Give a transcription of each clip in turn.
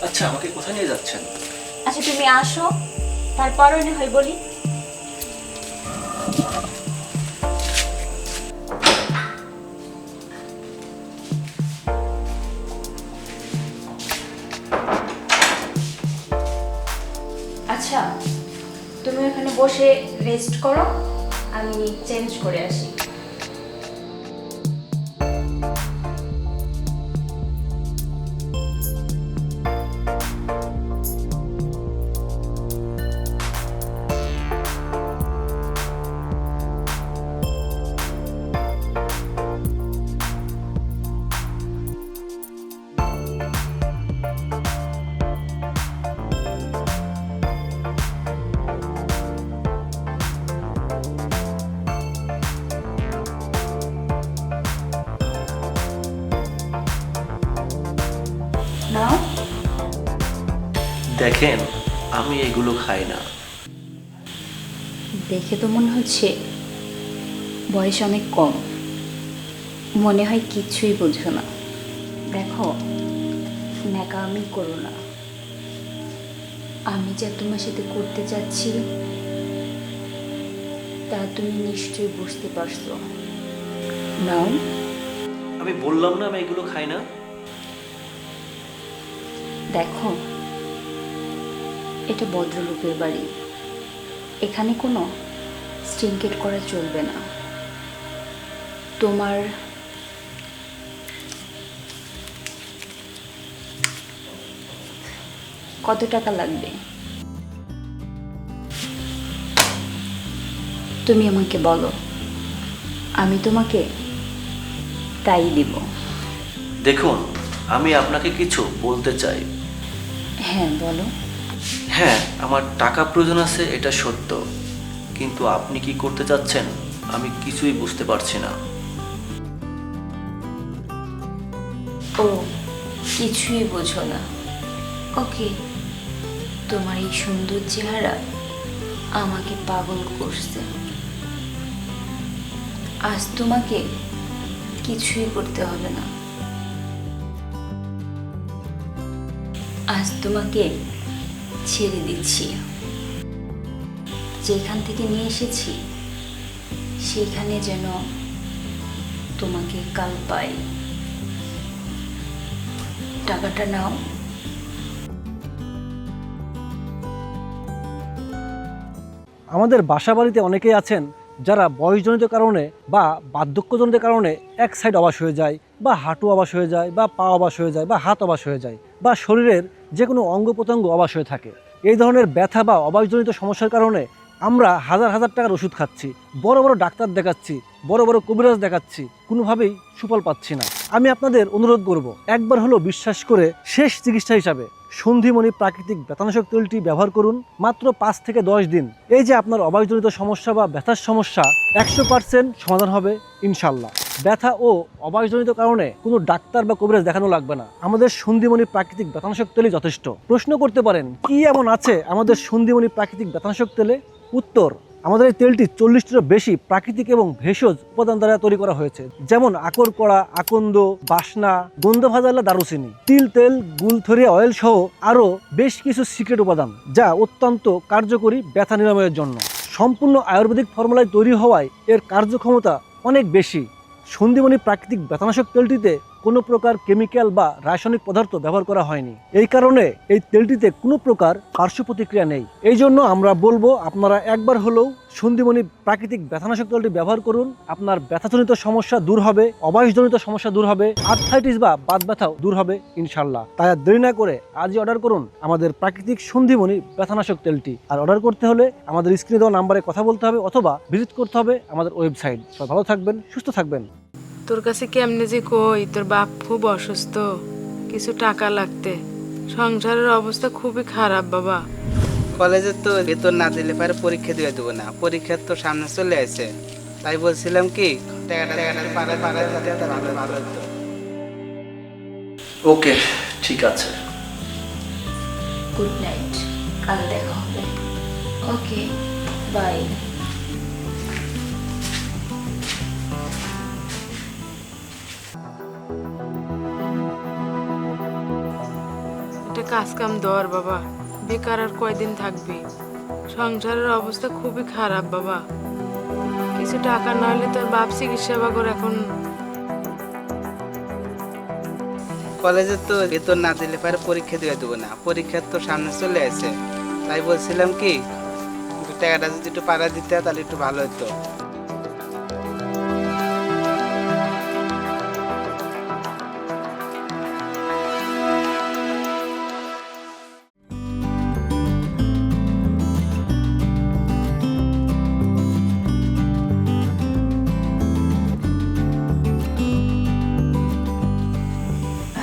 আচ্ছা, আমাকে কোথায় নিয়ে যাচ্ছেন? আচ্ছা তুমি আসো, তারপরও না হয় বলি। আচ্ছা তুমি এখানে বসে রেস্ট করো, আমি চেঞ্জ করে আসি। নাও। দেখেন, আমি এগুলো খাই না। দেখে তো মনে হচ্ছে বয়স অনেক কম, মনে হয় কিছুই বোঝো না। দেখো, ন্যাকামি করো না। আমি যা তোমার সাথে করতে চাচ্ছি তা তুমি নিশ্চয়ই বুঝতে পারছো। নাও। আমি বললাম না আমি এগুলো খাই না। দেখো, এটা ভদ্রলোকের বাড়ি, এখানে কোনো স্ট্রিংকেট করা চলবে না। তোমার কত টাকা লাগবে তুমি আমাকে বলো, আমি তোমাকে তাই দিব। দেখুন, আমি আপনাকে কিছু বলতে চাই। হ্যাঁ বলো। হ্যাঁ, আমার টাকা প্রয়োজন আছে, এটা সত্য, কিন্তু আপনি কি করতে চাচ্ছেন আমি কিছুই বুঝতে পারছি না। ও, কিছুই বোঝো না। ওকে, তোমার এই সুন্দর চেহারা আমাকে পাগল করছে। আজ তোমাকে কিছুই করতে হবে না। আজ তোমাকে ছেড়ে দিচ্ছি। যেখান থেকে নিয়ে এসেছি সেখানে যেন তোমাকে কাল পাই। টাকাটা নাও। আমাদের বাসা বাড়িতে অনেকেই আছেন যারা বয়সজনিত কারণে বা বার্ধক্যজনিত কারণে এক সাইড অবশ হয়ে যায়, বা হাঁটু অবশ হয়ে যায়, বা পা অবশ হয়ে যায়, বা হাত অবশ হয়ে যায়, বা শরীরের যে কোনো অঙ্গ প্রত্যঙ্গ অবশ হয়ে থাকে। এই ধরনের ব্যথা বা অবশজনিত সমস্যার কারণে আমরা হাজার হাজার টাকার ওষুধ খাচ্ছি, বড় বড় ডাক্তার দেখাচ্ছি, বড় বড় কবিরাজ দেখাচ্ছি, কোনোভাবেই সুফল পাচ্ছি না। আমি আপনাদের অনুরোধ করব, একবার হলো বিশ্বাস করে শেষ চিকিৎসা হিসাবে সন্ধিমণি প্রাকৃতিক ব্যথানাশক তেলটি ব্যবহার করুন। মাত্র 5 থেকে 10 দিন এই যে আপনার অবশজনিত সমস্যা বা ব্যথার সমস্যা 100% সমাধান হবে ইনশাল্লাহ। ব্যথা ও অবশজনিত কারণে কোনো ডাক্তার বা কবিরাজ দেখানো লাগবে না, আমাদের সন্ধিমণি প্রাকৃতিক ব্যথানাশক তেলই যথেষ্ট। প্রশ্ন করতে পারেন, কি এমন আছে আমাদের সন্ধিমণি প্রাকৃতিক ব্যথানাশক তেলে? উত্তর, আমাদের এই তেলটি 40টিরও বেশি প্রাকৃতিক এবং ভেষজ উপাদান দ্বারা তৈরি করা হয়েছে, যেমন আকর কড়া, আকন্দ, বাসনা, গন্ধ ভাজালা, দারুচিনি, তিল তেল, গুলথরিয়া অয়েল সহ আরও বেশ কিছু সিক্রেট উপাদান, যা অত্যন্ত কার্যকরী ব্যথা নিরাময়ের জন্য। সম্পূর্ণ আয়ুর্বেদিক ফর্মুলায় তৈরি হওয়ায় এর কার্যক্ষমতা অনেক বেশি। সন্ধিমণি প্রাকৃতিক ব্যথানাশক তেলটিতে কোনো প্রকার কেমিক্যাল বা রাসায়নিক পদার্থ ব্যবহার করা হয়নি। এই কারণে এই তেলটিতে কোনো প্রকার পার্শ্ব প্রতিক্রিয়া নেই। এই জন্য আমরা বলবো, আপনারা একবার হলেও সন্ধিমণি প্রাকৃতিক ব্যথানাশক তেলটি ব্যবহার করুন। আপনার ব্যথাজনিত সমস্যা দূর হবে, অবয়সজনিত সমস্যা দূর হবে, আর্থ্রাইটিস বা বাত ব্যথাও দূর হবে ইনশাল্লাহ। তাই আর দেরি না করে আজই অর্ডার করুন আমাদের প্রাকৃতিক সন্ধিমণি ব্যথানাশক তেলটি। আর অর্ডার করতে হলে আমাদের স্ক্রিনে দেওয়া নাম্বারে কথা বলতে হবে, অথবা ভিজিট করতে হবে আমাদের ওয়েবসাইট। সবাই ভালো থাকবেন, সুস্থ থাকবেন। তোর কাছে কেমনে যে কই, তোর বাপ খুব অসুস্থ, কিছু টাকা লাগতে, সংসারের অবস্থা খুবই খারাপ বাবা। কলেজে তো বেতন না দিলে পারে পরীক্ষা দিয়ে দেবো না, পরীক্ষা তো সামনে চলে আসে, তাই বলছিলাম কি ভালো হতো। ওকে, ঠিক আছে। গুড নাইট, কাল দেখা হবে। ওকে, বাই। এটা কাজ কাম দর বাবা, বেকার আর কয়দিন থাকবি? সংসারের অবস্থা খুবই খারাপ বাবা, কিছু টাকা না হলে তোর বাপ চিকিৎসা বাগর এখন। কলেজে তো বেতন না দিলে পারে পরীক্ষা দিয়ে দেবো না, পরীক্ষা তো সামনে চলে আসে, তাই বলছিলাম কি টাকাটা যদি একটু পাড়া দিতে তাহলে একটু ভালো হতো।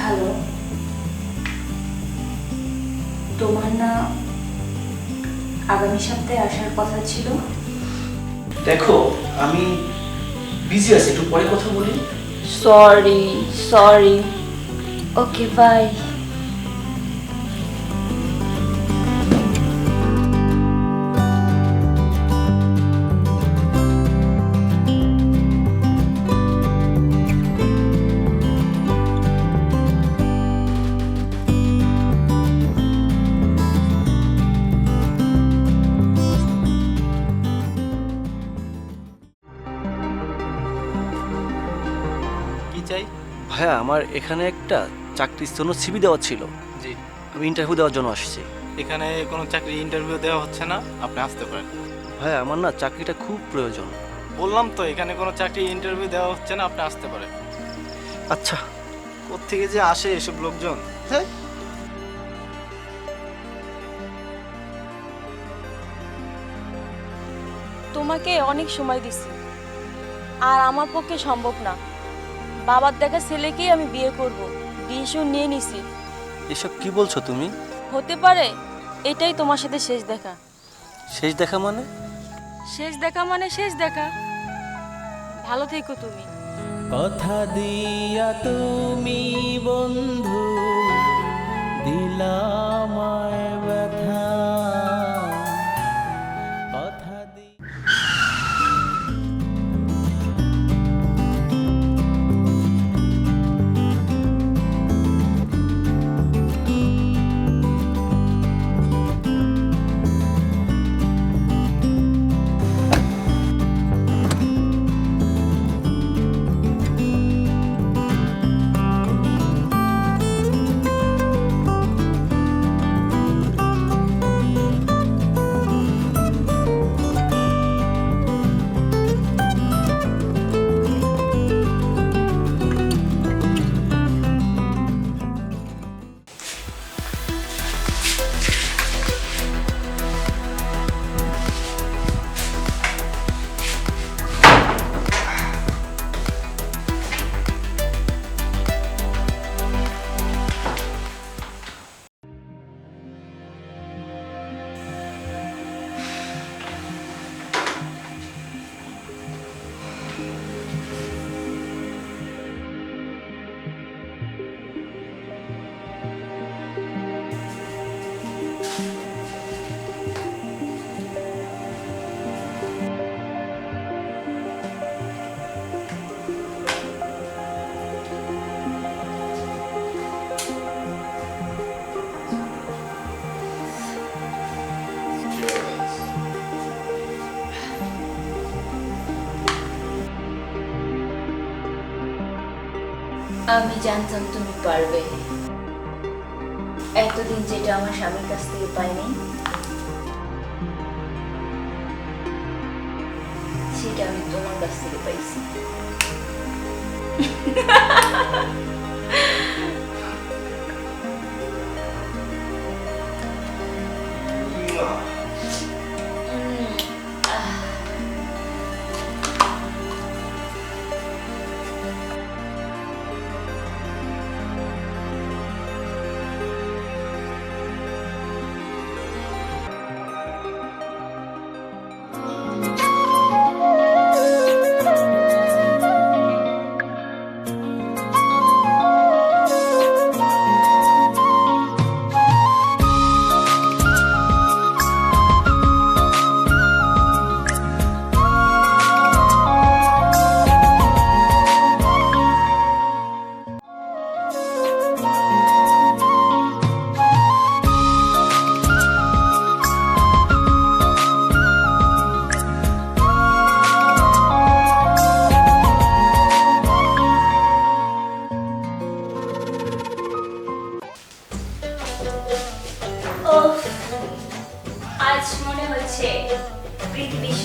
হ্যালো, তোমার না আগামী সপ্তাহে আসার কথা ছিল? দেখো, আমি বিজি আছি, একটু পরে কথা বলি। Sorry sorry, okay bye. কি চাই? ভাইয়া, আমার এখানে একটা চাকরির জন্য সিভি দেওয়া ছিল, জি, আমি ইন্টারভিউ দেওয়ার জন্য আসছি। এখানে কোনো চাকরি ইন্টারভিউ দেওয়া হচ্ছে না, আপনি আসতে পারেন। ভাইয়া, আমার না চাকরিটা খুব প্রয়োজন। বললাম তো এখানে কোনো চাকরি ইন্টারভিউ দেওয়া হচ্ছে না, আপনি আসতে পারেন। আচ্ছা। কোত্থেকে যে আসে এসব লোকজন। হ্যাঁ, তোমাকে অনেক সময় দিছি, আর আমার পক্ষে সম্ভব না। বাবার দেখা ছেলেকেই আমি বিয়ে করব, ডিসিশন নিয়ে নিছি। এসব কি বলছো তুমি? হতে পারে এটাই তোমার সাথে শেষ দেখা। শেষ দেখা মানে? শেষ দেখা মানে শেষ দেখা। ভালো থেকো তুমি। কথা দিয়া তুমি বন্ধু দিলামায় ব্যথা, কথা দি আমি জানতাম তুমি পারবে। এতদিন যেটা আমার স্বামীর কাছ থেকে পাইনি, সেটা আমি তোমার কাছ থেকে পাইছি।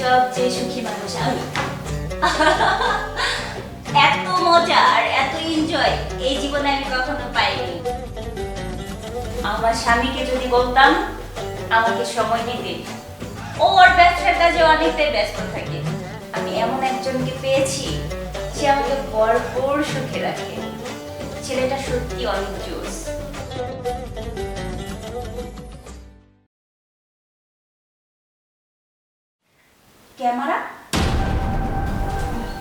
সবচেয়ে সুখী মানুষ আমি। এত মজা আর এত এনজয় এই জীবনে আমি কখনো পাইনি। আমার স্বামীকে যদি বলতাম আমাকে সময় দিতে, ওর ব্যবসার কাজে অনেকটাই ব্যস্ত থাকে, আমি এমন একজনকে পেয়েছি সে আমাকে ভরপুর সুখে রাখে। ছেলেটা সত্যি অনেক জোস। ক্যামেরা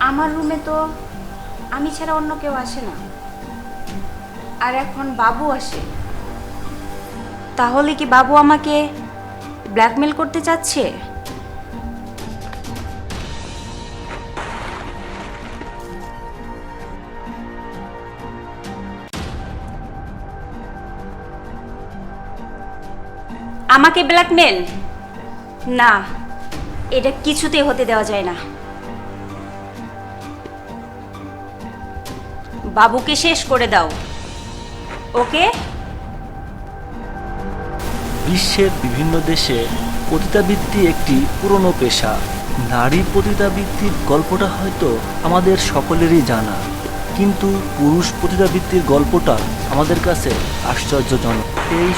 আমার রুমে তো আমি ছাড়া অন্য কেউ আসে না, আর এখন বাবু আসে। তাহলে কি বাবু আমাকে ব্ল্যাকমেল করতে চাচ্ছে? আমাকে ব্ল্যাকমেল? না, এটা কিছুতেই হতে দেওয়া যায় না। বাবুকে শেষ করে দাও, ওকে? বিশ্বের বিভিন্ন দেশে পতিতাবৃত্তি একটি পুরনো পেশা। নারী পতিতাবৃত্তির গল্পটা হয়তো আমাদের সকলেরই জানা, কিন্তু পুরুষ পতিতাবৃত্তির গল্পটা আমাদের কাছে আশ্চর্যজনক। এই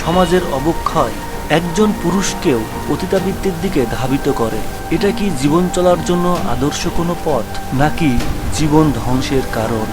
সমাজের অবক্ষয় একজন পুরুষকেও পতিতাবৃত্তির দিকে ধাবিত করে। এটা কি জীবন চলার জন্য আদর্শ কোনো পথ, নাকি জীবন ধ্বংসের কারণ?